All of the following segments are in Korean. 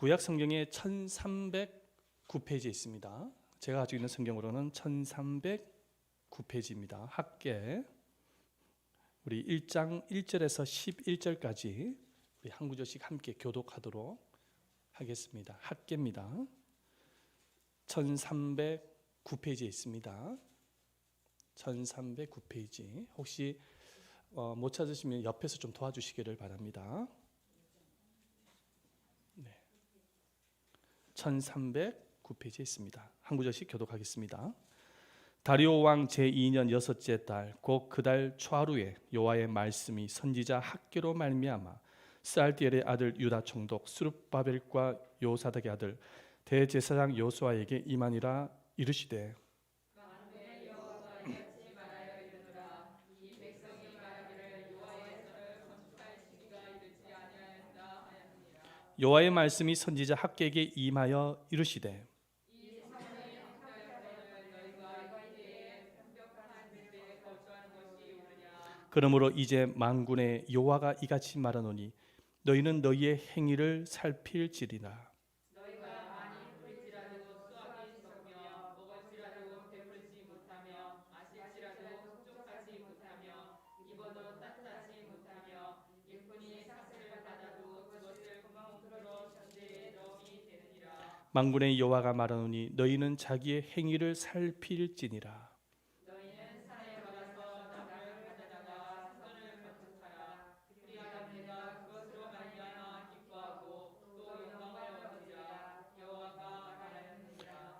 구약 성경에 1309페이지에 있습니다. 제가 가지고 있는 성경으로는 1309페이지입니다. 학계 우리 1장 1절에서 11절까지 우리 한 구절씩 함께 교독하도록 하겠습니다. 학계입니다. 1309페이지에 있습니다. 1309페이지. 혹시 못 찾으시면 옆에서 좀 도와주시기를 바랍니다. 네. 1309페이지에 있습니다. 한 구절씩 교독하겠습니다. 다리오 왕 제2년 여섯째 달 곧 그 달 초하루에 여호와의 말씀이 선지자 학계로 말미암아 스알디엘의 아들 유다 총독 스룹바벨과 요사닥의 아들 대제사장 요수아에게 임하니라. 이르시되 여호와의 말씀이 선지자 학계에게 임하여 이르시되 그러므로 이제 만군의 여호와가 이같이 말하노니 너희는 너희의 행위를 살필지리라. 만군의 여호와가 말하노니 너희는 자기의 행위를 살필지니라.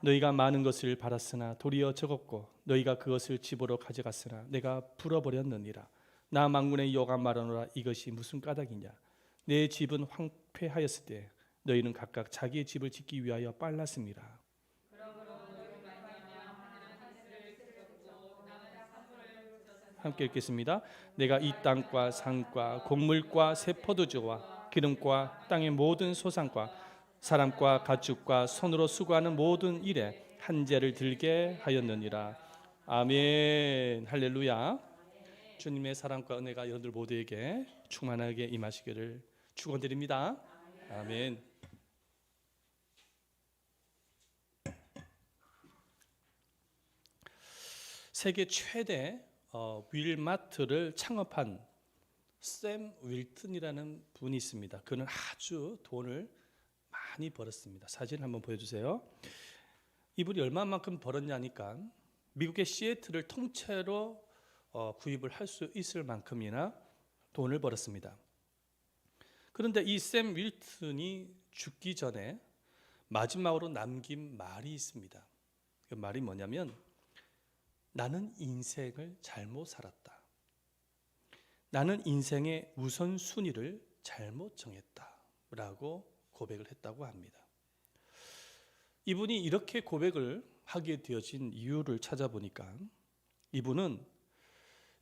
너희가 많은 것을 받았으나 도리어 적었고 너희가 그것을 집으로 가져갔으나 내가 불어버렸느니라. 나 만군의 여호와가 말하노라. 이것이 무슨 까닭이냐? 내 집은 황폐하였을 때 너희는 각각 자기의 집을 짓기 위하여 빨랐습니다. 함께 읽겠습니다. 내가 이 땅과 산과 곡물과 새 포도주와 기름과 땅의 모든 소산과 사람과 가축과 손으로 수고하는 모든 일에 한재를 들게 하였느니라. 아멘. 할렐루야. 주님의 사랑과 은혜가 여러분들 모두에게 충만하게 임하시기를 축원드립니다. 아멘. 세계 최대 윌마트를 창업한 샘 윌튼이라는 분이 있습니다. 그는 아주 돈을 많이 벌었습니다. 사진 한번 보여주세요. 이분이 얼마만큼 벌었냐니까 미국의 시애틀을 통째로 구입을 할 수 있을 만큼이나 돈을 벌었습니다. 그런데 이 샘 윌튼이 죽기 전에 마지막으로 남긴 말이 있습니다. 그 말이 뭐냐면 나는 인생을 잘못 살았다. 나는 인생의 우선순위를 잘못 정했다 라고 고백을 했다고 합니다. 이분이 이렇게 고백을 하게 되어진 이유를 찾아보니까 이분은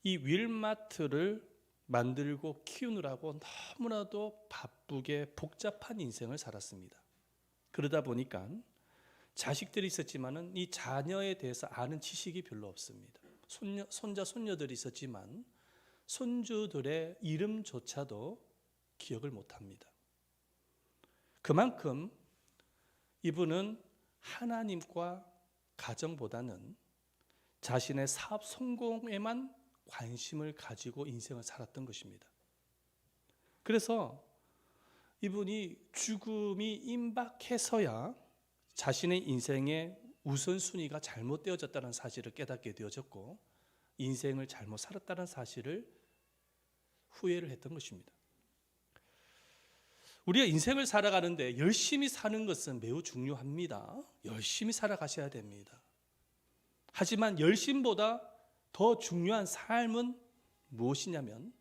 이 윌마트를 만들고 키우느라고 너무나도 바쁘게 복잡한 인생을 살았습니다. 그러다 보니까 자식들이 있었지만은 이 자녀에 대해서 아는 지식이 별로 없습니다. 손자 손녀들이 있었지만 손주들의 이름조차도 기억을 못합니다. 그만큼 이분은 하나님과 가정보다는 자신의 사업 성공에만 관심을 가지고 인생을 살았던 것입니다. 그래서 이분이 죽음이 임박해서야 자신의 인생의 우선순위가 잘못되어졌다는 사실을 깨닫게 되어졌고 인생을 잘못 살았다는 사실을 후회를 했던 것입니다. 우리가 인생을 살아가는데 열심히 사는 것은 매우 중요합니다. 열심히 살아가셔야 됩니다. 하지만 열심보다 더 중요한 삶은 무엇이냐면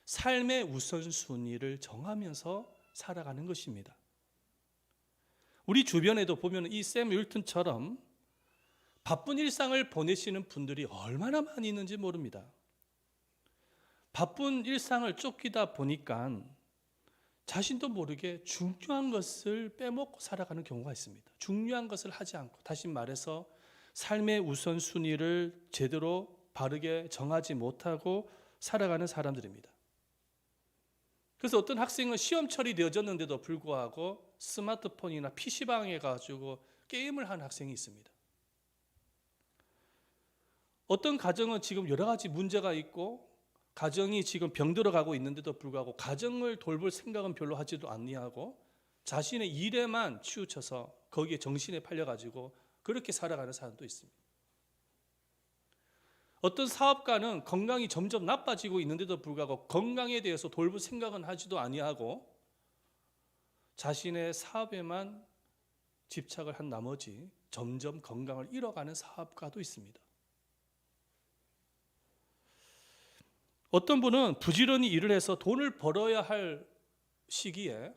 삶의 우선순위를 정하면서 살아가는 것입니다. 우리 주변에도 보면 이 샘 윌튼처럼 바쁜 일상을 보내시는 분들이 얼마나 많이 있는지 모릅니다. 바쁜 일상을 쫓기다 보니까 자신도 모르게 중요한 것을 빼먹고 살아가는 경우가 있습니다. 중요한 것을 하지 않고, 다시 말해서 삶의 우선순위를 제대로 바르게 정하지 못하고 살아가는 사람들입니다. 그래서 어떤 학생은 시험 처리되어졌는데도 불구하고 스마트폰이나 PC방에 가지고 게임을 하는 학생이 있습니다. 어떤 가정은 지금 여러 가지 문제가 있고 가정이 지금 병들어가고 있는데도 불구하고 가정을 돌볼 생각은 별로 하지도 아니하고 자신의 일에만 치우쳐서 거기에 정신에 팔려가지고 그렇게 살아가는 사람도 있습니다. 어떤 사업가는 건강이 점점 나빠지고 있는데도 불구하고 건강에 대해서 돌볼 생각은 하지도 아니하고 자신의 사업에만 집착을 한 나머지 점점 건강을 잃어가는 사업가도 있습니다. 어떤 분은 부지런히 일을 해서 돈을 벌어야 할 시기에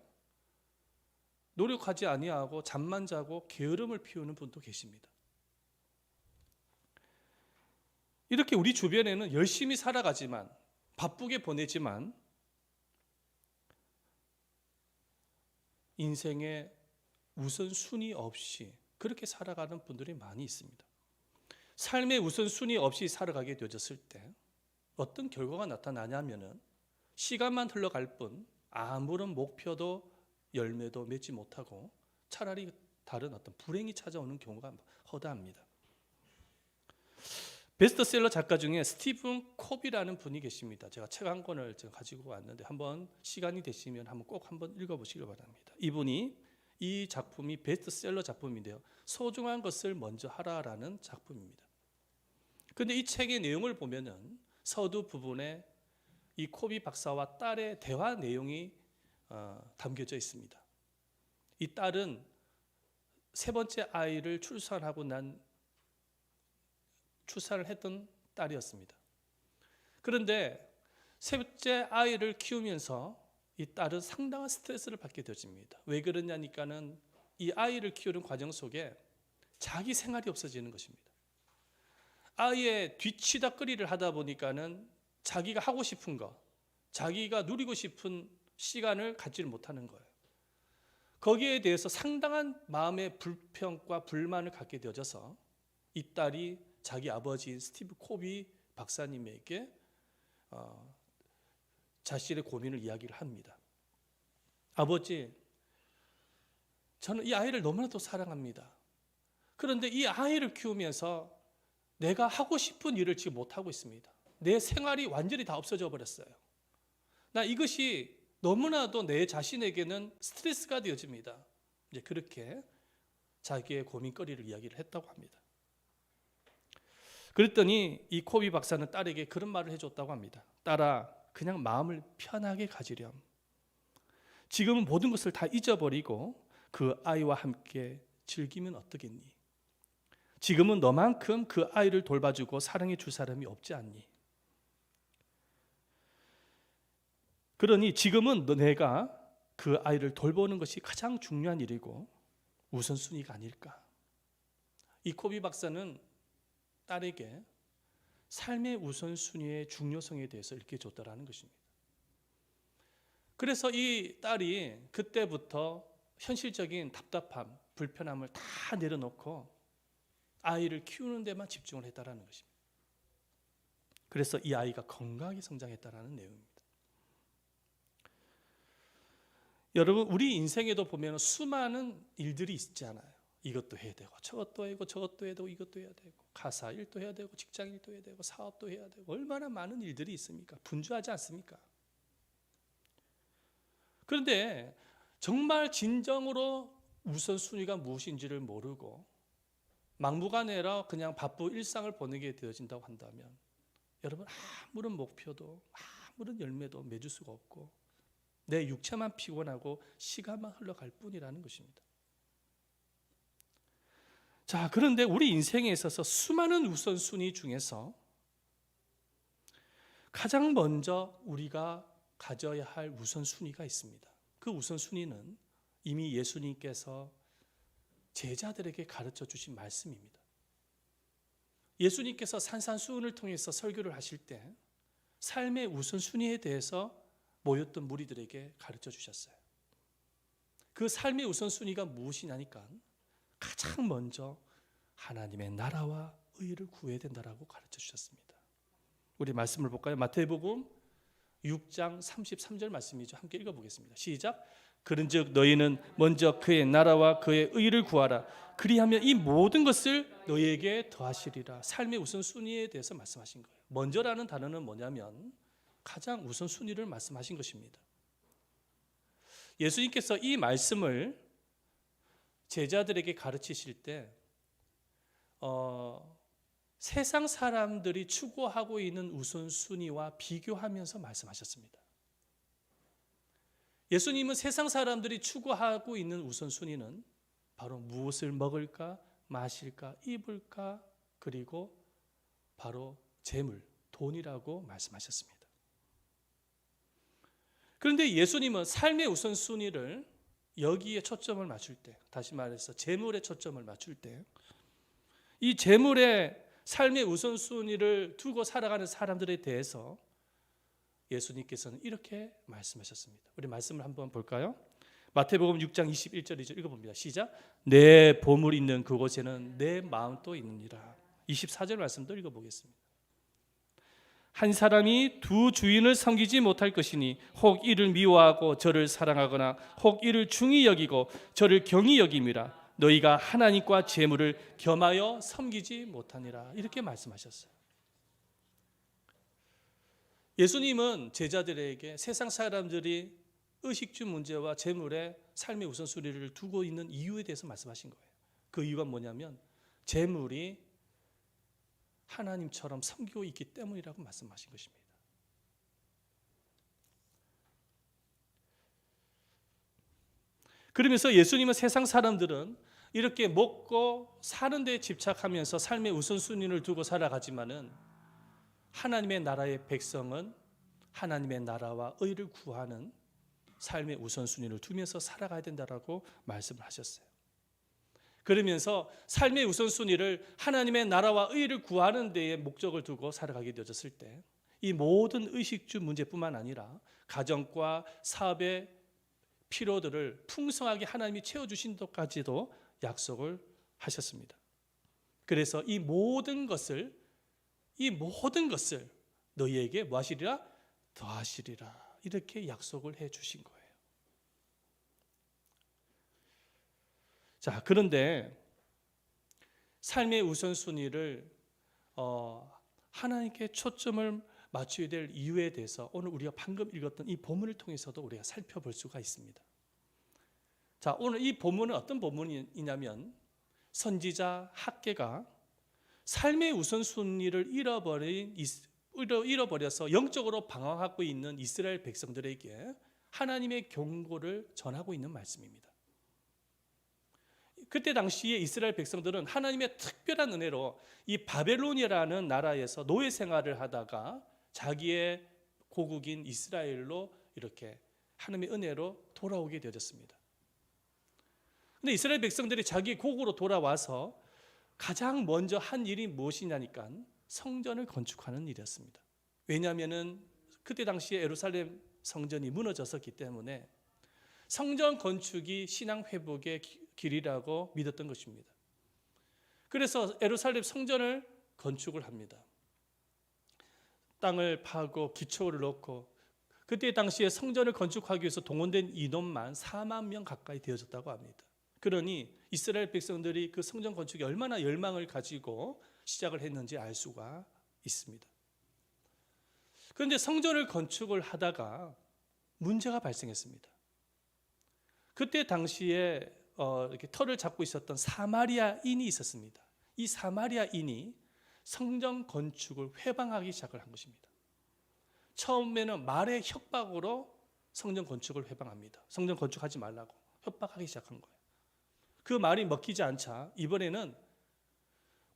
노력하지 아니하고 잠만 자고 게으름을 피우는 분도 계십니다. 이렇게 우리 주변에는 열심히 살아가지만 바쁘게 보내지만 인생에 우선순위 없이 그렇게 살아가는 분들이 많이 있습니다. 삶의 우선순위 없이 살아가게 되어졌을 때 어떤 결과가 나타나냐면은 시간만 흘러갈 뿐 아무런 목표도 열매도 맺지 못하고 차라리 다른 어떤 불행이 찾아오는 경우가 허다합니다. 베스트셀러 작가 중에 스티븐 콥이라는 분이 계십니다. 제가 책 한 권을 가지고 왔는데 한번 시간이 되시면 꼭 한번 읽어보시기 바랍니다. 이분이 이 작품이 베스트셀러 작품인데요. 소중한 것을 먼저 하라라는 작품입니다. 그런데 이 책의 내용을 보면은 서두 부분에 이 콥이 박사와 딸의 대화 내용이 담겨져 있습니다. 이 딸은 세 번째 아이를 출산을 했던 딸이었습니다. 그런데 세 번째 아이를 키우면서 이 딸은 상당한 스트레스를 받게 되어집니다. 왜 그러냐니까는 이 아이를 키우는 과정 속에 자기 생활이 없어지는 것입니다. 아이의 뒤치다꺼리를 하다 보니까는 자기가 하고 싶은 거, 자기가 누리고 싶은 시간을 갖지를 못하는 거예요. 거기에 대해서 상당한 마음의 불평과 불만을 갖게 되어져서 이 딸이 자기 아버지인 스티브 콥이 박사님에게 자신의 고민을 이야기를 합니다. 아버지, 저는 이 아이를 너무나도 사랑합니다. 그런데 이 아이를 키우면서 내가 하고 싶은 일을 지금 못하고 있습니다. 내 생활이 완전히 다 없어져 버렸어요. 나 이것이 너무나도 내 자신에게는 스트레스가 되어집니다. 이제 그렇게 자기의 고민거리를 이야기를 했다고 합니다. 그랬더니 이 콥이 박사는 딸에게 그런 말을 해줬다고 합니다. 딸아, 그냥 마음을 편하게 가지렴. 지금은 모든 것을 다 잊어버리고 그 아이와 함께 즐기면 어떠겠니? 지금은 너만큼 그 아이를 돌봐주고 사랑해 줄 사람이 없지 않니? 그러니 지금은 내가 그 아이를 돌보는 것이 가장 중요한 일이고 우선순위가 아닐까? 이 콥이 박사는 딸에게 삶의 우선순위의 중요성에 대해서 일깨워줬다라는 것입니다. 그래서 이 딸이 그때부터 현실적인 답답함, 불편함을 다 내려놓고 아이를 키우는 데만 집중을 했다라는 것입니다. 그래서 이 아이가 건강하게 성장했다라는 내용입니다. 여러분, 우리 인생에도 보면 수많은 일들이 있잖아요. 이것도 해야 되고 저것도 해야 되고 저것도 해야 되고 이것도 해야 되고 가사 일도 해야 되고 직장 일도 해야 되고 사업도 해야 되고 얼마나 많은 일들이 있습니까? 분주하지 않습니까? 그런데 정말 진정으로 우선순위가 무엇인지를 모르고 막무가내로 그냥 바쁜 일상을 보내게 되어진다고 한다면 여러분 아무런 목표도 아무런 열매도 맺을 수가 없고 내 육체만 피곤하고 시간만 흘러갈 뿐이라는 것입니다. 자, 그런데 우리 인생에 있어서 수많은 우선순위 중에서 가장 먼저 우리가 가져야 할 우선순위가 있습니다. 그 우선순위는 이미 예수님께서 제자들에게 가르쳐 주신 말씀입니다. 예수님께서 산산수훈을 통해서 설교를 하실 때 삶의 우선순위에 대해서 모였던 무리들에게 가르쳐 주셨어요. 그 삶의 우선순위가 무엇이냐니까 가장 먼저 하나님의 나라와 의를 구해야 된다라고 가르쳐 주셨습니다. 우리 말씀을 볼까요? 마태복음 6장 33절 말씀이죠. 함께 읽어보겠습니다. 시작. 그런즉 너희는 먼저 그의 나라와 그의 의를 구하라. 그리하면 이 모든 것을 너희에게 더하시리라. 삶의 우선순위에 대해서 말씀하신 거예요. 먼저라는 단어는 뭐냐면 가장 우선순위를 말씀하신 것입니다. 예수님께서 이 말씀을 제자들에게 가르치실 때 세상 사람들이 추구하고 있는 우선순위와 비교하면서 말씀하셨습니다. 예수님은 세상 사람들이 추구하고 있는 우선순위는 바로 무엇을 먹을까, 마실까, 입을까, 그리고 바로 재물, 돈이라고 말씀하셨습니다. 그런데 예수님은 삶의 우선순위를 여기에 초점을 맞출 때, 다시 말해서 재물에 초점을 맞출 때, 이 재물의 삶의 우선순위를 두고 살아가는 사람들에 대해서 예수님께서는 이렇게 말씀하셨습니다. 우리 말씀을 한번 볼까요? 마태복음 6장 21절이죠. 읽어봅니다. 시작. 내 보물 있는 그곳에는 내 마음도 있느니라. 24절 말씀도 읽어보겠습니다. 한 사람이 두 주인을 섬기지 못할 것이니 혹 이를 미워하고 저를 사랑하거나 혹 이를 중히 여기고 저를 경히 여김이라. 너희가 하나님과 재물을 겸하여 섬기지 못하니라. 이렇게 말씀하셨어요. 예수님은 제자들에게 세상 사람들이 의식주 문제와 재물의 삶의 우선순위를 두고 있는 이유에 대해서 말씀하신 거예요. 그 이유가 뭐냐면 재물이 하나님처럼 섬기고 있기 때문이라고 말씀하신 것입니다. 그러면서 예수님은 세상 사람들은 이렇게 먹고 사는 데 집착하면서 삶의 우선순위를 두고 살아가지만은 하나님의 나라의 백성은 하나님의 나라와 의를 구하는 삶의 우선순위를 두면서 살아가야 된다라고 말씀을 하셨어요. 그러면서 삶의 우선순위를 하나님의 나라와 의를 구하는 데에 목적을 두고 살아가게 되어졌을 때 이 모든 의식주 문제뿐만 아니라 가정과 사업의 필요들을 풍성하게 하나님이 채워주신 것까지도 약속을 하셨습니다. 그래서 이 모든 것을 너희에게 뭐 하시리라? 더하시리라. 이렇게 약속을 해 주신 거예요. 자, 그런데 삶의 우선순위를 하나님께 초점을 맞춰야 될 이유에 대해서 오늘 우리가 방금 읽었던 이 본문을 통해서도 우리가 살펴볼 수가 있습니다. 자, 오늘 이 본문은 어떤 본문이냐면 선지자 학개가 삶의 우선순위를 잃어버려서 영적으로 방황하고 있는 이스라엘 백성들에게 하나님의 경고를 전하고 있는 말씀입니다. 그때 당시에 이스라엘 백성들은 하나님의 특별한 은혜로 이 바벨론이라는 나라에서 노예 생활을 하다가 자기의 고국인 이스라엘로 이렇게 하나님의 은혜로 돌아오게 되었습니다. 근데 이스라엘 백성들이 자기 고국으로 돌아와서 가장 먼저 한 일이 무엇이냐니까 성전을 건축하는 일이었습니다. 왜냐하면은 그때 당시에 예루살렘 성전이 무너졌었기 때문에 성전 건축이 신앙 회복의 길이라고 믿었던 것입니다. 그래서 예루살렘 성전을 건축을 합니다. 땅을 파고 기초를 넣고 그때 당시에 성전을 건축하기 위해서 동원된 인원만 4만 명 가까이 되어졌다고 합니다. 그러니 이스라엘 백성들이 그 성전 건축에 얼마나 열망을 가지고 시작을 했는지 알 수가 있습니다. 그런데 성전을 건축을 하다가 문제가 발생했습니다. 그때 당시에 이렇게 터를 잡고 있었던 사마리아인이 있었습니다. 이 사마리아인이 성전 건축을 회방하기 시작을 한 것입니다. 처음에는 말의 협박으로 성전 건축을 회방합니다. 성전 건축하지 말라고 협박하기 시작한 거예요. 그 말이 먹히지 않자 이번에는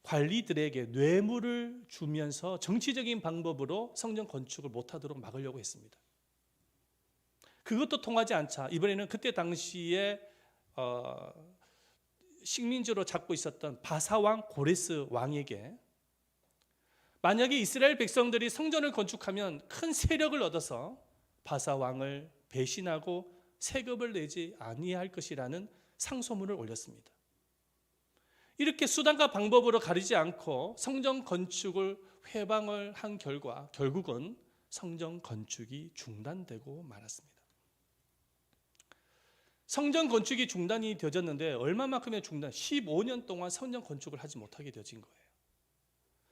관리들에게 뇌물을 주면서 정치적인 방법으로 성전 건축을 못하도록 막으려고 했습니다. 그것도 통하지 않자 이번에는 그때 당시에 식민지로 잡고 있었던 바사왕 고레스 왕에게 만약에 이스라엘 백성들이 성전을 건축하면 큰 세력을 얻어서 바사왕을 배신하고 세금을 내지 아니할 것이라는 상소문을 올렸습니다. 이렇게 수단과 방법으로 가리지 않고 성전 건축을 회방을 한 결과 결국은 성전 건축이 중단되고 말았습니다. 성전 건축이 중단이 되어졌는데 얼마만큼의 중단? 15년 동안 성전 건축을 하지 못하게 되어진 거예요.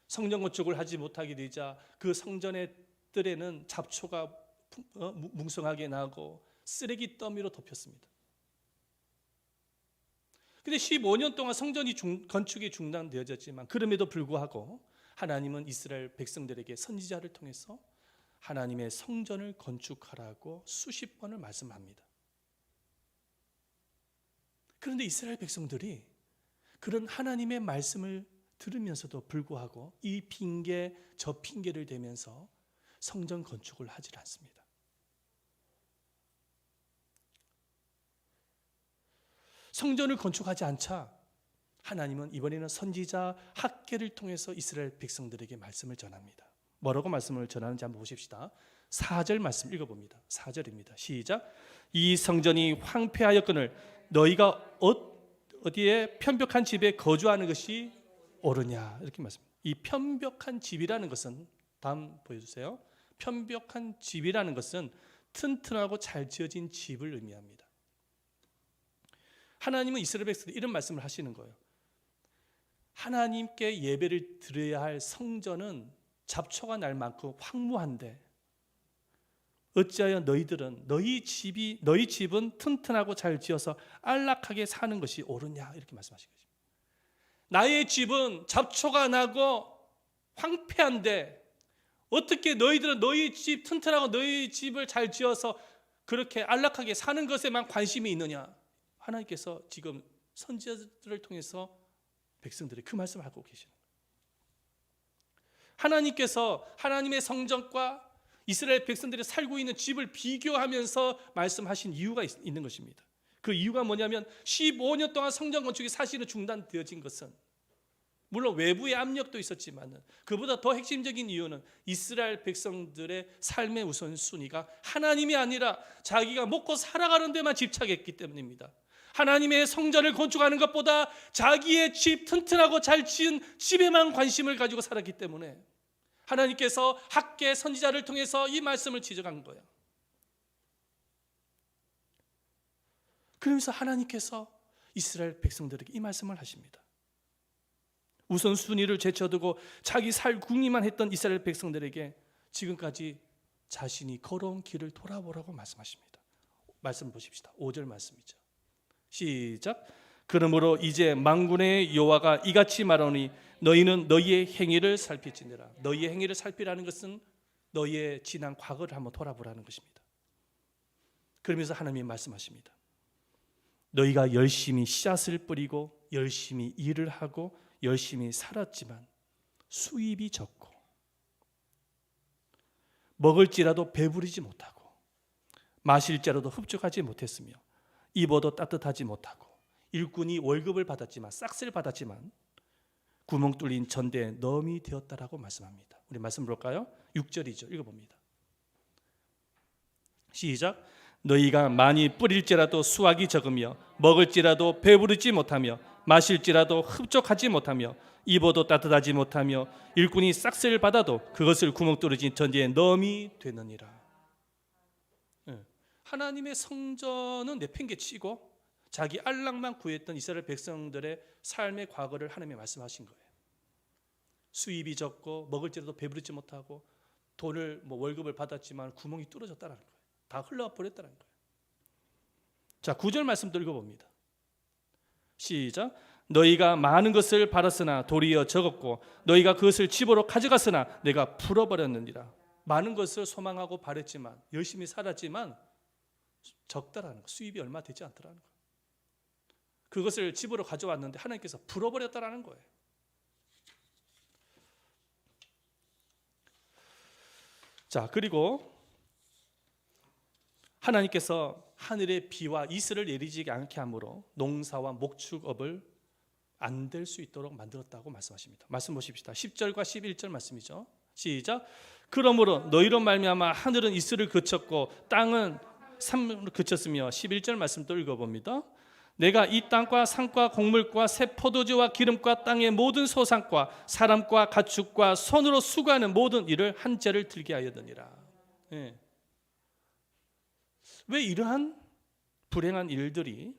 성전 건축을 하지 못하게 되자 그 성전의 뜰에는 잡초가 뭉성하게 나고 쓰레기 더미로 덮였습니다. 근데 15년 동안 성전이 건축이 중단되어졌지만 그럼에도 불구하고 하나님은 이스라엘 백성들에게 선지자를 통해서 하나님의 성전을 건축하라고 수십 번을 말씀합니다. 그런데 이스라엘 백성들이 그런 하나님의 말씀을 들으면서도 불구하고 이 핑계 저 핑계를 대면서 성전 건축을 하지 않습니다. 성전을 건축하지 않자 하나님은 이번에는 선지자 학개를 통해서 이스라엘 백성들에게 말씀을 전합니다. 뭐라고 말씀을 전하는지 한번 보십시다. 4절 말씀 읽어봅니다. 4절입니다. 시작. 이 성전이 황폐하였거늘 너희가 어디에 편벽한 집에 거주하는 것이 옳으냐, 이렇게 말씀합니다. 이 편벽한 집이라는 것은, 다음 보여주세요. 편벽한 집이라는 것은 튼튼하고 잘 지어진 집을 의미합니다. 하나님은 이스라엘 백성들이 이런 말씀을 하시는 거예요. 하나님께 예배를 드려야 할 성전은 잡초가 날 만큼 황무한데 어찌하여 너희 집은 튼튼하고 잘 지어서 안락하게 사는 것이 옳으냐, 이렇게 말씀하신 거죠. 나의 집은 잡초가 나고 황폐한데 어떻게 너희들은 너희 집 튼튼하고 너희 집을 잘 지어서 그렇게 안락하게 사는 것에만 관심이 있느냐? 하나님께서 지금 선지자들을 통해서 백성들이 그 말씀을 하고 계시는 거예요. 하나님께서 하나님의 성전과 이스라엘 백성들이 살고 있는 집을 비교하면서 말씀하신 이유가 있는 것입니다. 그 이유가 뭐냐면 15년 동안 성전 건축이 사실은 중단되어진 것은 물론 외부의 압력도 있었지만 그보다 더 핵심적인 이유는 이스라엘 백성들의 삶의 우선순위가 하나님이 아니라 자기가 먹고 살아가는 데만 집착했기 때문입니다. 하나님의 성전을 건축하는 것보다 자기의 집, 튼튼하고 잘 지은 집에만 관심을 가지고 살았기 때문에 하나님께서 학개 선지자를 통해서 이 말씀을 지적한 거예요. 그러면서 하나님께서 이스라엘 백성들에게 이 말씀을 하십니다. 우선순위를 제쳐두고 자기 살 궁리만 했던 이스라엘 백성들에게 지금까지 자신이 걸어온 길을 돌아보라고 말씀하십니다. 말씀 보십시다. 5절 말씀이죠. 시작. 그러므로 이제 만군의 여호와가 이같이 말하노니 너희는 너희의 행위를 살필지니라. 너희의 행위를 살피라는 것은 너희의 지난 과거를 한번 돌아보라는 것입니다. 그러면서 하나님이 말씀하십니다. 너희가 열심히 씨앗을 뿌리고 열심히 일을 하고 열심히 살았지만 수입이 적고 먹을지라도 배부르지 못하고 마실지라도 흡족하지 못했으며 입어도 따뜻하지 못하고 일꾼이 월급을 받았지만 싹쓸 받았지만 구멍 뚫린 전대에 넘이 되었다라고 말씀합니다. 우리 말씀 볼까요? 6절이죠. 읽어봅니다. 시작. 너희가 많이 뿌릴지라도 수확이 적으며 먹을지라도 배부르지 못하며 마실지라도 흡족하지 못하며 입어도 따뜻하지 못하며 일꾼이 싹쓸 받아도 그것을 구멍 뚫어진 전대에 넘이 되느니라. 하나님의 성전은 내팽개치고 자기 안락만 구했던 이스라엘 백성들의 삶의 과거를 하나님이 말씀하신 거예요. 수입이 적고 먹을지라도 배부르지 못하고 돈을 월급을 받았지만 구멍이 뚫어졌다는 거예요. 다 흘러버렸다는 거예요. 자, 9절 말씀도 읽어봅니다. 시작. 너희가 많은 것을 바랐으나 도리어 적었고 너희가 그것을 집으로 가져갔으나 내가 풀어버렸느니라. 많은 것을 소망하고 바랬지만 열심히 살았지만 적다라는 거, 수입이 얼마 되지 않더라는 거. 그것을 집으로 가져왔는데 하나님께서 풀어버렸다라는 거예요. 자, 그리고 하나님께서 하늘의 비와 이슬을 내리지 않게 함으로 농사와 목축업을 안 될 수 있도록 만들었다고 말씀하십니다. 말씀 보십시다. 10절과 11절 말씀이죠. 시작. 그러므로 너희로 말미암아 하늘은 이슬을 그쳤고 땅은 산물을 그쳤으며 11절 말씀 또 읽어봅니다. 내가 이 땅과 산과 곡물과 새 포도주와 기름과 땅의 모든 소산과 사람과 가축과 손으로 수고하는 모든 일을 한째를 들게 하였느니라. 예. 왜 이러한 불행한 일들이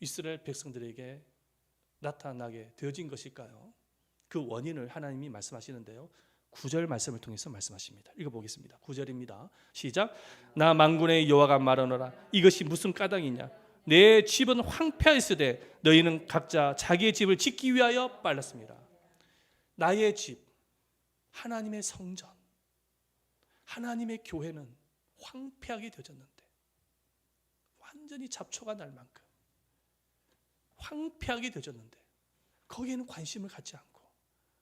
이스라엘 백성들에게 나타나게 되어진 것일까요? 그 원인을 하나님이 말씀하시는데요, 9절 말씀을 통해서 말씀하십니다. 읽어보겠습니다. 9절입니다. 시작. 나 만군의 여호와가 말하노라. 이것이 무슨 까닭이냐? 내 집은 황폐하였으되 너희는 각자 자기의 집을 짓기 위하여 빨랐습니다. 나의 집, 하나님의 성전, 하나님의 교회는 황폐하게 되어졌는데, 완전히 잡초가 날 만큼 황폐하게 되어졌는데 거기에는 관심을 갖지 않고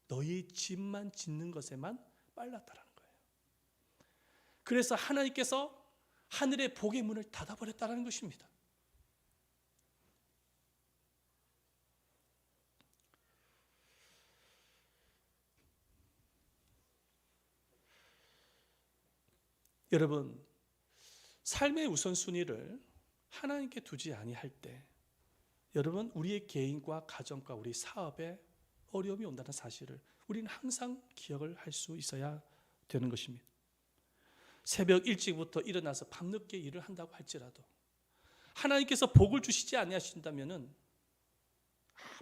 너희 집만 짓는 것에만 빨랐다라는 거예요. 그래서 하나님께서 하늘의 복의 문을 닫아버렸다는 것입니다. 여러분, 삶의 우선순위를 하나님께 두지 아니할 때 여러분, 우리의 개인과 가정과 우리 사업에 어려움이 온다는 사실을 우리는 항상 기억을 할 수 있어야 되는 것입니다. 새벽 일찍부터 일어나서 밤늦게 일을 한다고 할지라도 하나님께서 복을 주시지 아니하신다면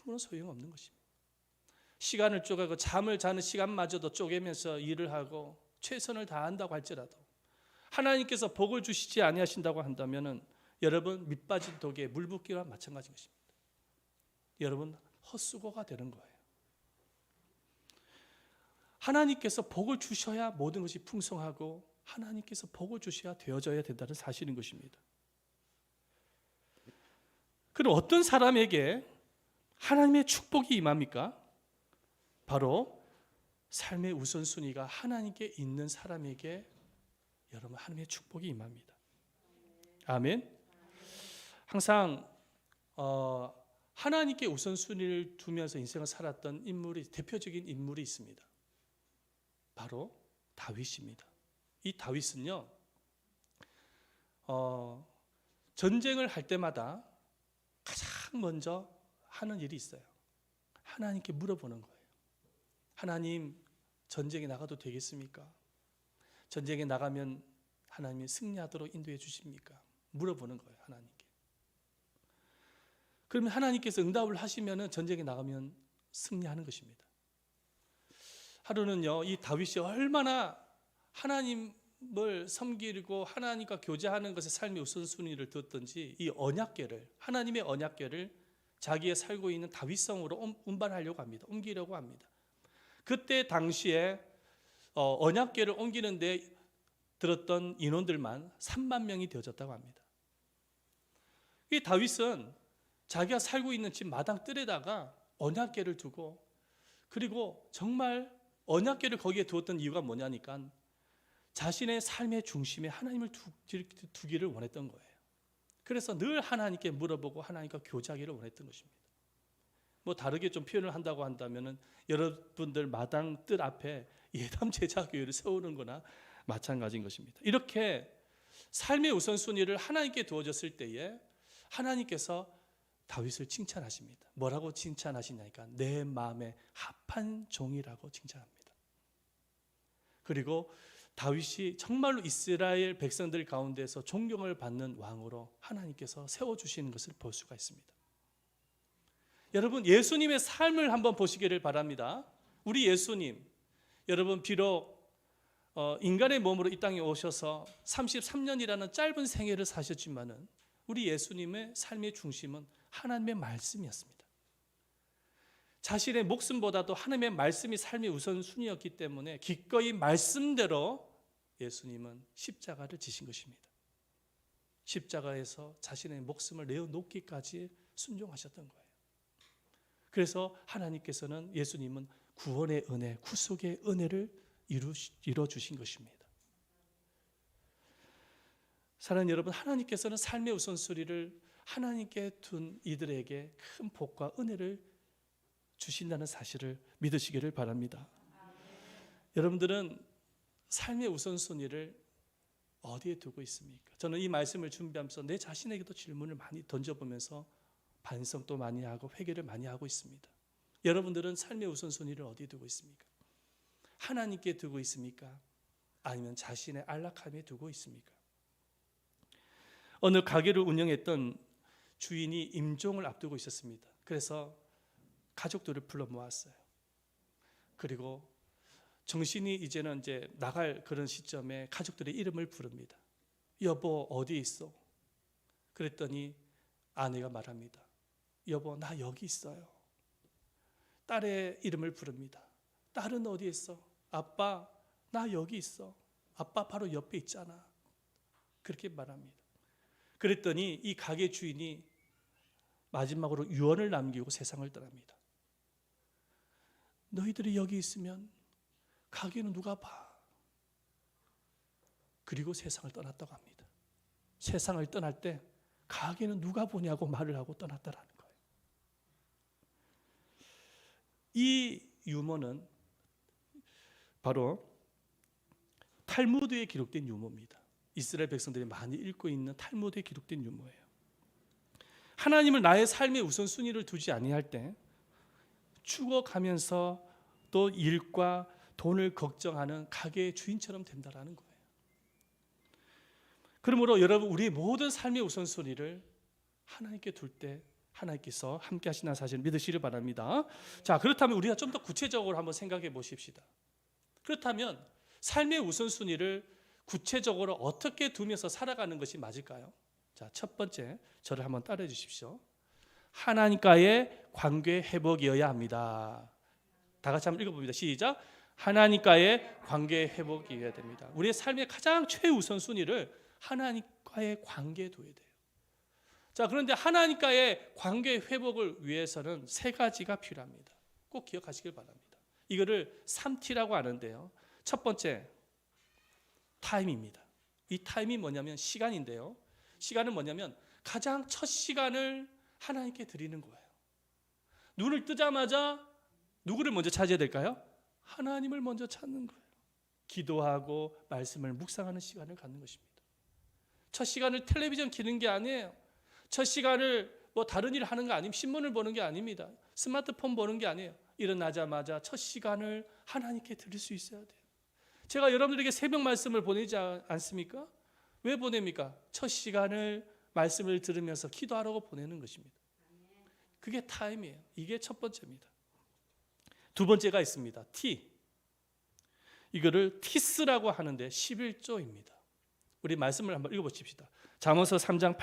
아무런 소용없는 것입니다. 시간을 쪼개고 잠을 자는 시간마저도 쪼개면서 일을 하고 최선을 다한다고 할지라도 하나님께서 복을 주시지 아니하신다고 한다면 여러분, 밑빠진 독에 물 붓기와 마찬가지인 것입니다. 여러분, 헛수고가 되는 거예요. 하나님께서 복을 주셔야 모든 것이 풍성하고 하나님께서 복을 주셔야 되어져야 된다는 사실인 것입니다. 그럼 어떤 사람에게 하나님의 축복이 임합니까? 바로 삶의 우선순위가 하나님께 있는 사람에게 여러분, 하나님의 축복이 임합니다. 아멘. 항상 하나님께 우선순위를 두면서 인생을 살았던 대표적인 인물이 있습니다. 바로 다윗입니다. 이 다윗은요, 전쟁을 할 때마다 가장 먼저 하는 일이 있어요. 하나님께 물어보는 거예요. 하나님, 전쟁에 나가도 되겠습니까? 전쟁에 나가면 하나님이 승리하도록 인도해 주십니까? 물어보는 거예요, 하나님께. 그러면 하나님께서 응답을 하시면 전쟁에 나가면 승리하는 것입니다. 하루는요, 이 다윗이 얼마나 하나님을 섬기고 하나님과 교제하는 것에 삶의 우선순위를 두었던지 이 언약궤를, 하나님의 언약궤를 자기의 살고 있는 다윗성으로 운반하려고 합니다. 옮기려고 합니다. 그때 당시에 언약궤를 옮기는데 들었던 인원들만 3만 명이 되어졌다고 합니다. 이 다윗은 자기가 살고 있는 집 마당 뜰에다가 언약궤를 두고, 그리고 정말 언약궤를 거기에 두었던 이유가 뭐냐니까 자신의 삶의 중심에 하나님을 두기를 원했던 거예요. 그래서 늘 하나님께 물어보고 하나님과 교제하기를 원했던 것입니다. 뭐 다르게 좀 표현을 한다고 한다면은 여러분들 마당 뜰 앞에 예담 제자교회를 세우는 거나 마찬가지인 것입니다. 이렇게 삶의 우선순위를 하나님께 두어졌을 때에 하나님께서 다윗을 칭찬하십니다. 뭐라고 칭찬하시냐니까 내 마음에 합한 종이라고 칭찬합니다. 그리고 다윗이 정말로 이스라엘 백성들 가운데서 존경을 받는 왕으로 하나님께서 세워주시는 것을 볼 수가 있습니다. 여러분, 예수님의 삶을 한번 보시기를 바랍니다. 우리 예수님, 여러분 비록 인간의 몸으로 이 땅에 오셔서 33년이라는 짧은 생애를 사셨지만은 우리 예수님의 삶의 중심은 하나님의 말씀이었습니다. 자신의 목숨보다도 하나님의 말씀이 삶의 우선순위였기 때문에 기꺼이 말씀대로 예수님은 십자가를 지신 것입니다. 십자가에서 자신의 목숨을 내어놓기까지 순종하셨던 거예요. 그래서 하나님께서는 예수님은 구원의 은혜, 구속의 은혜를 이루어주신 것입니다. 사랑하는 여러분, 하나님께서는 삶의 우선순위를 하나님께 둔 이들에게 큰 복과 은혜를 주신다는 사실을 믿으시기를 바랍니다. 여러분들은 삶의 우선순위를 어디에 두고 있습니까? 저는 이 말씀을 준비하면서 내 자신에게도 질문을 많이 던져보면서 반성도 많이 하고 회개를 많이 하고 있습니다. 여러분들은 삶의 우선순위를 어디에 두고 있습니까? 하나님께 두고 있습니까? 아니면 자신의 안락함에 두고 있습니까? 어느 가게를 운영했던 주인이 임종을 앞두고 있었습니다. 그래서 가족들을 불러 모았어요. 그리고 정신이 이제는 이제 나갈 그런 시점에 가족들의 이름을 부릅니다. 여보 어디 있어? 그랬더니 아내가 말합니다. 여보 나 여기 있어요. 딸의 이름을 부릅니다. 딸은 어디 있어? 아빠 나 여기 있어. 아빠 바로 옆에 있잖아. 그렇게 말합니다. 그랬더니 이 가게 주인이 마지막으로 유언을 남기고 세상을 떠납니다. 너희들이 여기 있으면 가게는 누가 봐? 그리고 세상을 떠났다고 합니다. 세상을 떠날 때 가게는 누가 보냐고 말을 하고 떠났다라는 거예요. 이 유머는 바로 탈무드에 기록된 유머입니다. 이스라엘 백성들이 많이 읽고 있는 탈무드에 기록된 유머예요. 하나님을 나의 삶의 우선순위를 두지 아니할 때 죽어가면서 또 일과 돈을 걱정하는 가게의 주인처럼 된다라는 거예요. 그러므로 여러분 우리의 모든 삶의 우선순위를 하나님께 둘 때 하나님께서 함께 하시는 사실을 믿으시길 바랍니다. 자, 그렇다면 우리가 좀 더 구체적으로 한번 생각해 보십시다. 그렇다면 삶의 우선순위를 구체적으로 어떻게 두면서 살아가는 것이 맞을까요? 자, 첫 번째 저를 한번 따라해 주십시오. 하나님과의 관계 회복이어야 합니다. 다 같이 한번 읽어봅니다. 시작. 하나님과의 관계 회복이어야 됩니다. 우리의 삶의 가장 최우선 순위를 하나님과의 관계에 둬야 돼요. 자, 그런데 하나님과의 관계 회복을 위해서는 세 가지가 필요합니다. 꼭 기억하시길 바랍니다. 이거를 3T라고 하는데요. 첫 번째 타임입니다. 이 타임이 뭐냐면 시간인데요. 시간은 뭐냐면 가장 첫 시간을 하나님께 드리는 거예요. 눈을 뜨자마자 누구를 먼저 찾아야 될까요? 하나님을 먼저 찾는 거예요. 기도하고 말씀을 묵상하는 시간을 갖는 것입니다. 첫 시간을 텔레비전 키는 게 아니에요. 첫 시간을 뭐 다른 일을 하는 거 아니면 신문을 보는 게 아닙니다. 스마트폰 보는 게 아니에요. 일어나자마자 첫 시간을 하나님께 드릴 수 있어야 돼요. 제가 여러분들에게 새벽 말씀을 보내지 않습니까? 왜 보냅니까? 첫 시간을 말씀을 들으면서 기도하라고 보내는 것입니다. 그게 타임이에요. 이게 첫 번째입니다. 두 번째가 있습니다. T. 이거를 티스라고 하는데 11조입니다. 우리 말씀을 한번 읽어보십시다. 잠언서 3장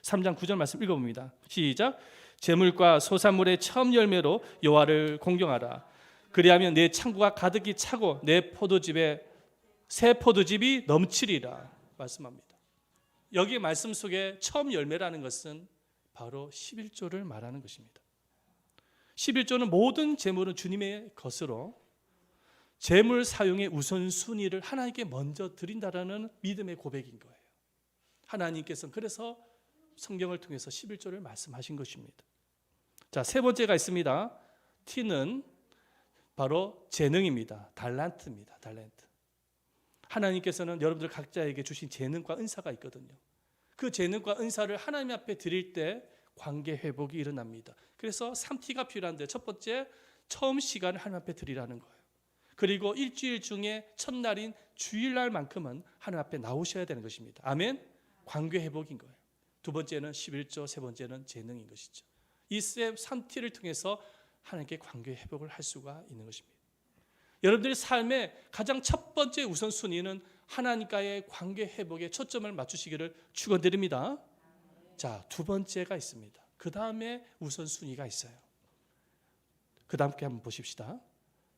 9절 말씀 읽어봅니다. 시작. 재물과 소산물의 처음 열매로 여호와를 공경하라. 그리하면 내 창고가 가득히 차고 내 포도집에 새 포도즙이 넘치리라 말씀합니다. 여기 말씀 속에 처음 열매라는 것은 바로 11조를 말하는 것입니다. 11조는 모든 재물은 주님의 것으로 재물 사용의 우선순위를 하나님께 먼저 드린다라는 믿음의 고백인 거예요. 하나님께서는 그래서 성경을 통해서 11조를 말씀하신 것입니다. 자, 세 번째가 있습니다. T는 바로 재능입니다. 달란트입니다. 달란트. 하나님께서는 여러분들 각자에게 주신 재능과 은사가 있거든요. 그 재능과 은사를 하나님 앞에 드릴 때 관계 회복이 일어납니다. 그래서 3T가 필요한데 첫 번째, 처음 시간을 하나님 앞에 드리라는 거예요. 그리고 일주일 중에 첫날인 주일날만큼은 하나님 앞에 나오셔야 되는 것입니다. 아멘. 관계 회복인 거예요. 두 번째는 11조, 세 번째는 재능인 것이죠. 이 3T를 통해서 하나님께 관계 회복을 할 수가 있는 것입니다. 여러분들의 삶의 가장 첫 번째 우선순위는 하나님과의 관계 회복에 초점을 맞추시기를 축원드립니다. 자, 두 번째가 있습니다. 그 다음에 우선순위가 있어요. 그 다음께 한번 보십시다.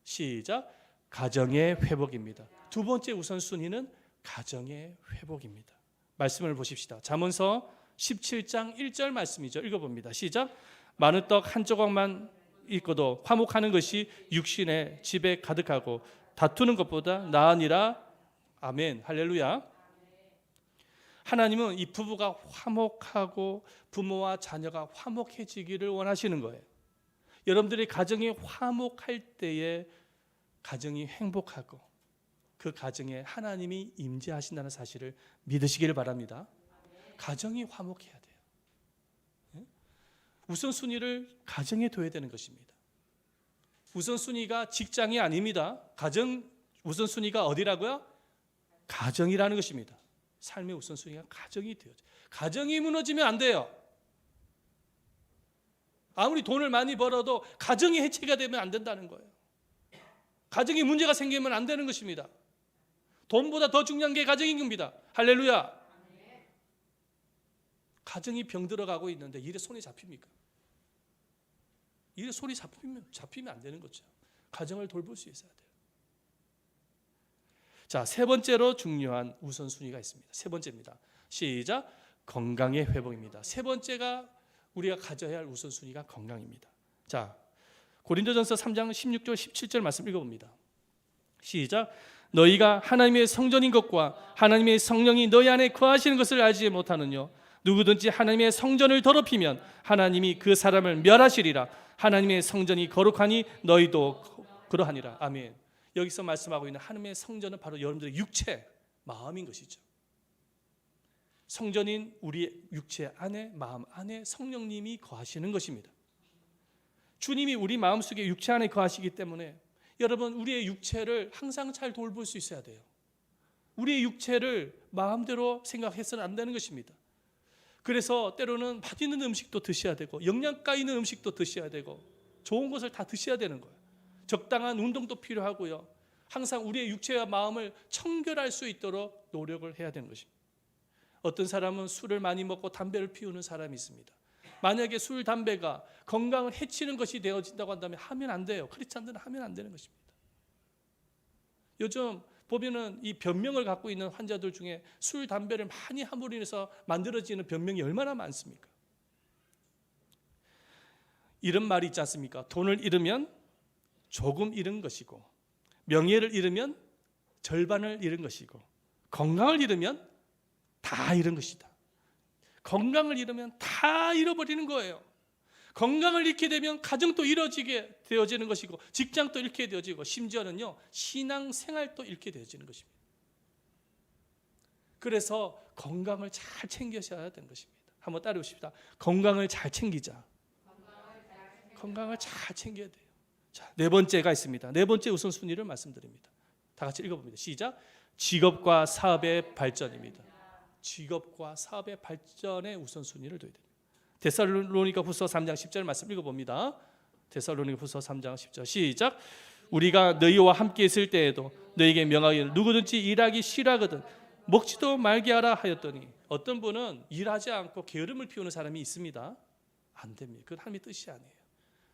시작. 가정의 회복입니다. 두 번째 우선순위는 가정의 회복입니다. 말씀을 보십시다. 잠언서 17장 1절 말씀이죠. 읽어봅니다. 시작. 마늘 떡 한 조각만 있고도 화목하는 것이 육신의 집에 가득하고 다투는 것보다 나으니라. 아멘. 할렐루야. 하나님은 이 부부가 화목하고 부모와 자녀가 화목해지기를 원하시는 거예요. 여러분들이 가정이 화목할 때에 가정이 행복하고 그 가정에 하나님이 임재하신다는 사실을 믿으시기를 바랍니다. 가정이 화목해야 돼요. 우선순위를 가정에 둬야 되는 것입니다. 우선순위가 직장이 아닙니다. 가정 우선순위가 어디라고요? 가정이라는 것입니다. 삶의 우선순위가 가정이 되어져. 가정이 무너지면 안 돼요. 아무리 돈을 많이 벌어도 가정이 해체가 되면 안 된다는 거예요. 가정에 문제가 생기면 안 되는 것입니다. 돈보다 더 중요한 게 가정인 겁니다. 할렐루야. 가정이 병들어가고 있는데 일에 손이 잡힙니까? 일에 손이 잡히면 안 되는 거죠. 가정을 돌볼 수 있어야 돼요. 자, 세 번째로 중요한 우선순위가 있습니다. 세 번째입니다. 시작. 건강의 회복입니다. 세 번째가 우리가 가져야 할 우선순위가 건강입니다. 자, 고린도전서 3장 16절 17절 말씀 읽어봅니다. 시작. 너희가 하나님의 성전인 것과 하나님의 성령이 너희 안에 거하시는 것을 알지 못하느냐? 누구든지 하나님의 성전을 더럽히면 하나님이 그 사람을 멸하시리라. 하나님의 성전이 거룩하니 너희도 그러하니라. 아멘. 여기서 말씀하고 있는 하나님의 성전은 바로 여러분들의 육체, 마음인 것이죠. 성전인 우리의 육체 안에, 마음 안에 성령님이 거하시는 것입니다. 주님이 우리 마음속에 육체 안에 거하시기 때문에 여러분, 우리의 육체를 항상 잘 돌볼 수 있어야 돼요. 우리의 육체를 마음대로 생각해서는 안 되는 것입니다. 그래서 때로는 맛있는 음식도 드셔야 되고 영양가 있는 음식도 드셔야 되고 좋은 것을 다 드셔야 되는 거예요. 적당한 운동도 필요하고요. 항상 우리의 육체와 마음을 청결할 수 있도록 노력을 해야 되는 것입니다. 어떤 사람은 술을 많이 먹고 담배를 피우는 사람이 있습니다. 만약에 술, 담배가 건강을 해치는 것이 되어진다고 한다면 하면 안 돼요. 크리스찬들은 하면 안 되는 것입니다. 요즘 보면은 이 변명을 갖고 있는 환자들 중에 술, 담배를 많이 함으로 인해서 만들어지는 변명이 얼마나 많습니까? 이런 말이 있지 않습니까? 돈을 잃으면 조금 잃은 것이고, 명예를 잃으면 절반을 잃은 것이고, 건강을 잃으면 다 잃은 것이다. 건강을 잃으면 다 잃어버리는 거예요. 건강을 잃게 되면 가정도 이루어지게 되어지는 것이고, 직장도 잃게 되어지고, 심지어는요 신앙생활도 잃게 되어지는 것입니다. 그래서 건강을 잘 챙기셔야 되는 것입니다. 한번 따라오십시다. 건강을 잘 챙기자. 건강을 잘 챙겨야 돼요. 자, 네 번째가 있습니다. 네 번째 우선순위를 말씀드립니다. 다 같이 읽어봅니다. 시작. 직업과 사업의 발전입니다. 직업과 사업의 발전의 우선순위를 둬야 됩니다. 데살로니가후서 3장 10절 말씀 읽어봅니다. 데살로니가후서 3장 10절 시작. 우리가 너희와 함께 있을 때에도 너희에게 명하기를 누구든지 일하기 싫어하거든 먹지도 말게 하라 하였더니, 어떤 분은 일하지 않고 게으름을 피우는 사람이 있습니다. 안 됩니다. 그건 하나님의 뜻이 아니에요.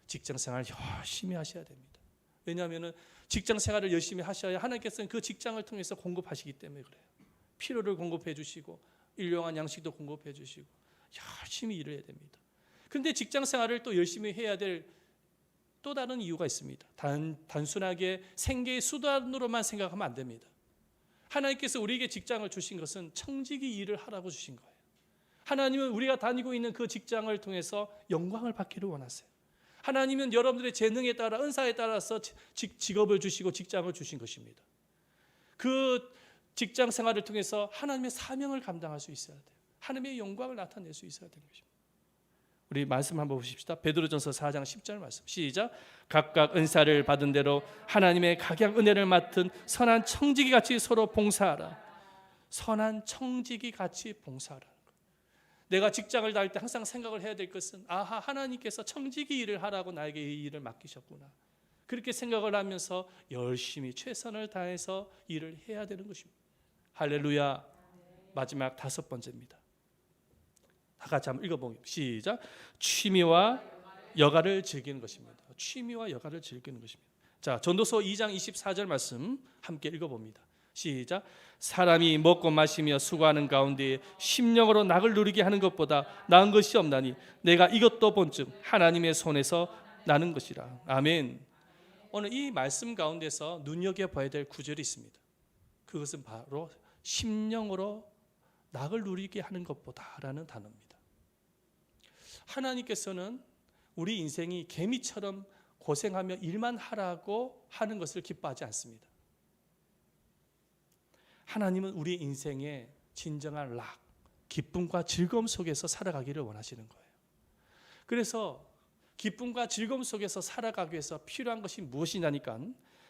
직장생활 열심히 하셔야 됩니다. 왜냐하면 직장생활을 열심히 하셔야 하나님께서는 그 직장을 통해서 공급하시기 때문에 그래요. 필요를 공급해 주시고 일용할 양식도 공급해 주시고 열심히 일을 해야 됩니다. 그런데 직장생활을 또 열심히 해야 될 또 다른 이유가 있습니다. 단순하게 생계의 수단으로만 생각하면 안 됩니다. 하나님께서 우리에게 직장을 주신 것은 청지기 일을 하라고 주신 거예요. 하나님은 우리가 다니고 있는 그 직장을 통해서 영광을 받기를 원하세요. 하나님은 여러분들의 재능에 따라, 은사에 따라서 직업을 주시고 직장을 주신 것입니다. 그 직장 생활을 통해서 하나님의 사명을 감당할 수 있어야 돼요. 하나님의 영광을 나타낼 수 있어야 되는 것입니다. 우리 말씀 한번 보십시다. 베드로전서 4장 10절 말씀 시작. 각각 은사를 받은 대로 하나님의 각양 은혜를 맡은 선한 청지기 같이 서로 봉사하라. 선한 청지기 같이 봉사하라. 내가 직장을 다닐 때 항상 생각을 해야 될 것은, 아하, 하나님께서 청지기 일을 하라고 나에게 이 일을 맡기셨구나. 그렇게 생각을 하면서 열심히 최선을 다해서 일을 해야 되는 것입니다. 할렐루야. 마지막 다섯 번째입니다. 다 같이 한번 읽어보겠습니다. 시작. 취미와 여가를 즐기는 것입니다. 취미와 여가를 즐기는 것입니다. 자, 전도서 2장 24절 말씀 함께 읽어봅니다. 시작. 사람이 먹고 마시며 수고하는 가운데 심령으로 낙을 누리게 하는 것보다 나은 것이 없나니 내가 이것도 본즉 하나님의 손에서 나는 것이라. 아멘. 오늘 이 말씀 가운데서 눈여겨봐야 될 구절이 있습니다. 그것은 바로 심령으로 낙을 누리게 하는 것보다라는 단어입니다. 하나님께서는 우리 인생이 개미처럼 고생하며 일만 하라고 하는 것을 기뻐하지 않습니다. 하나님은 우리 인생의 진정한 락, 기쁨과 즐거움 속에서 살아가기를 원하시는 거예요. 그래서 기쁨과 즐거움 속에서 살아가기 위해서 필요한 것이 무엇이냐니까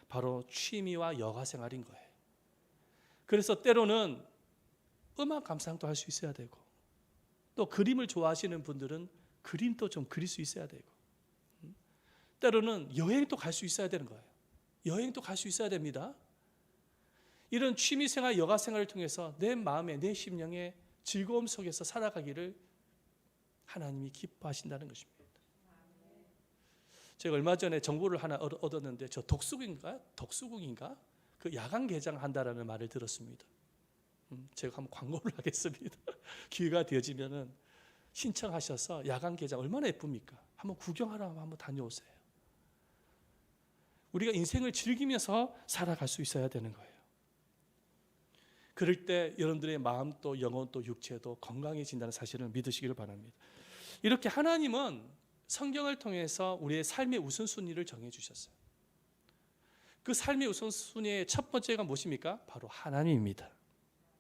바로 취미와 여가 생활인 거예요. 그래서 때로는 음악 감상도 할 수 있어야 되고, 또 그림을 좋아하시는 분들은 그림도 좀 그릴 수 있어야 되고, 때로는 여행도 갈 수 있어야 되는 거예요. 여행도 갈 수 있어야 됩니다. 이런 취미생활, 여가생활을 통해서 내 마음에, 내 심령의 즐거움 속에서 살아가기를 하나님이 기뻐하신다는 것입니다. 제가 얼마 전에 정보를 하나 얻었는데, 저 덕수궁인가? 그 야간 개장한다라는 말을 들었습니다. 제가 한번 광고를 하겠습니다. 기회가 되어지면은 신청하셔서 야간 개장 얼마나 예쁩니까? 한번 구경하러 한번 다녀오세요. 우리가 인생을 즐기면서 살아갈 수 있어야 되는 거예요. 그럴 때 여러분들의 마음 또 영혼 또 육체도 건강해진다는 사실을 믿으시기를 바랍니다. 이렇게 하나님은 성경을 통해서 우리의 삶의 우선순위를 정해주셨어요. 그 삶의 우선순위의 첫 번째가 무엇입니까? 바로 하나님입니다.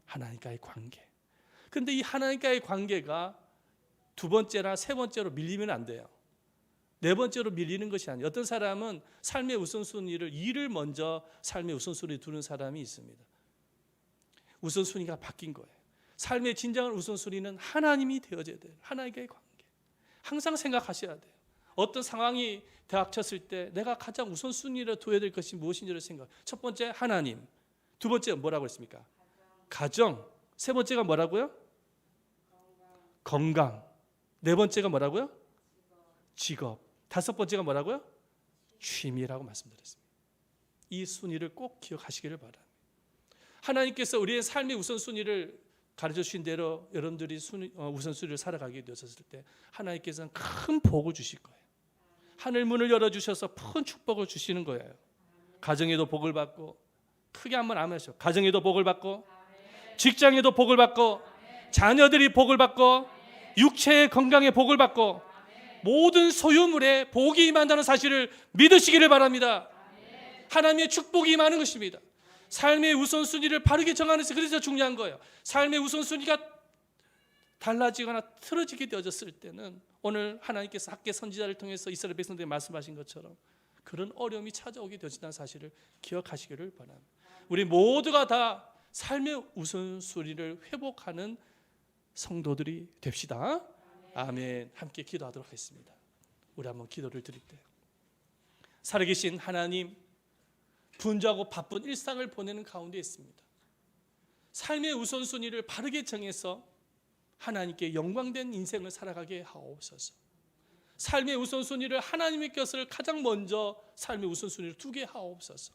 하나님과의 관계. 그런데 이 하나님과의 관계가 두 번째나 세 번째로 밀리면 안 돼요. 네 번째로 밀리는 것이 아니에요. 어떤 사람은 삶의 우선순위를 일을 먼저 삶의 우선순위에 두는 사람이 있습니다. 우선순위가 바뀐 거예요. 삶의 진정한 우선순위는 하나님이 되어져야 돼요. 하나님과의 관계. 항상 생각하셔야 돼요. 어떤 상황이 닥쳤을 때 내가 가장 우선순위로 둬야 될 것이 무엇인지를 생각. 첫 번째 하나님. 두 번째 뭐라고 했습니까? 가정. 세 번째가 뭐라고요? 건강. 네 번째가 뭐라고요? 직업. 다섯 번째가 뭐라고요? 취미라고 말씀드렸습니다. 이 순위를 꼭 기억하시기를 바랍니다. 하나님께서 우리의 삶의 우선순위를 가르쳐 주신 대로 여러분들이 우선순위를 살아가게 되었을 때 하나님께서는 큰 복을 주실 거예요. 하늘 문을 열어주셔서 큰 축복을 주시는 거예요. 가정에도 복을 받고, 크게 한번 아멘 하시죠. 가정에도 복을 받고, 직장에도 복을 받고, 자녀들이 복을 받고, 육체의 건강에 복을 받고, 모든 소유물에 복이 임한다는 사실을 믿으시기를 바랍니다. 하나님의 축복이 임하는 것입니다. 삶의 우선순위를 바르게 정하는 것이 그래서 중요한 거예요. 삶의 우선순위가 달라지거나 틀어지게 되어졌을 때는 오늘 하나님께서 학계 선지자를 통해서 이스라엘 백성들에게 말씀하신 것처럼 그런 어려움이 찾아오게 되어진다는 사실을 기억하시기를 바랍니다. 우리 모두가 다 삶의 우선순위를 회복하는 성도들이 됩시다. 아멘. 함께 기도하도록 하겠습니다. 우리 한번 기도를 드릴 때, 살아계신 하나님, 분주하고 바쁜 일상을 보내는 가운데 있습니다. 삶의 우선순위를 바르게 정해서 하나님께 영광된 인생을 살아가게 하옵소서. 삶의 우선순위를 하나님의 것을 가장 먼저 삶의 우선순위를 두게 하옵소서.